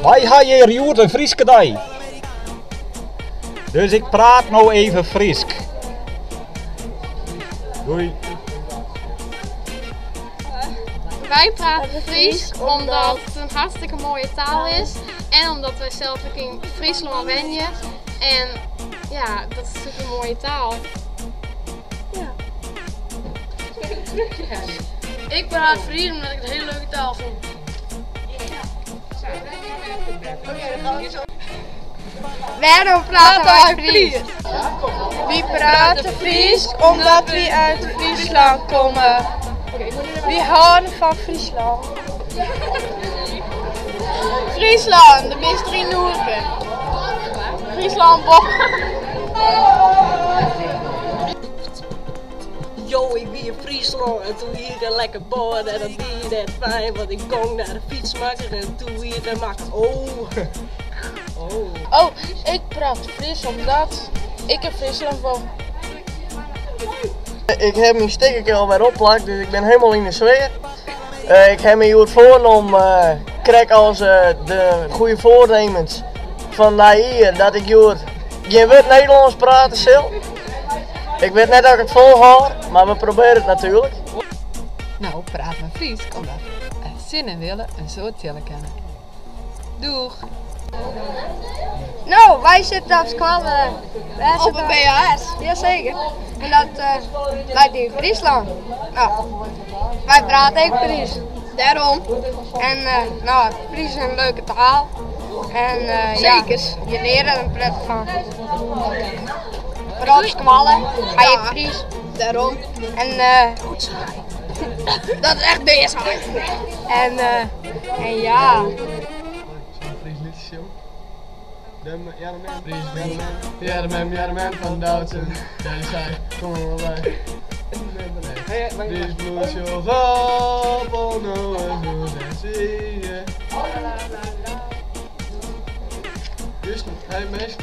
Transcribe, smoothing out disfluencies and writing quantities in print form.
Wij gaan hier Joert een Frieske dag. Dus ik praat nou even Friesk. Doei. Wij praten Fries omdat het een hartstikke mooie taal is. En omdat wij zelf ook in Friesland wonen. En ja, dat is natuurlijk een mooie taal. Ja. Ik praat Fries omdat ik het een hele leuke taal vind. Waarom praten wij Fries? We praten Fries omdat we uit Friesland komen. We houden van Friesland. Friesland, de beste 3 Noeren. Friesland, Yo, ik ben in Friesland en toen hier een lekker bord en dat die net fijn, want ik kom naar de fietsmaker en toen hier te maken. Oh, ik praat Fries omdat ik in Friesland woon. Ik heb mijn sticker al weer opplakt, dus ik ben helemaal in de sfeer. Ik heb me hier voorgenomen, krijg als de goede voornemens van hier dat ik hier geen woord Nederlands praten zal. Ik weet net dat ik het volhoud, maar we proberen het natuurlijk. Nou, praat maar Fries, omdat we zin en willen en zo tillen kennen. Doeg! Nou, wij zitten op school. Op een BHS. Jazeker. En dat lijkt in Friesland. Nou, wij praten ook Fries. Daarom. En nou, Fries is een leuke taal. En Zeker. Ja, je leert er een prettig van. Vooral op squallen ga je Fries. Daarom. En Dat is echt BSH. en ja. Fries liedjes, joh. Ja, de man van Doutzen. Ja, die zei, kom er maar bij. Fries bloed, joh, op, oh no, en zie je. Juist, hij meest.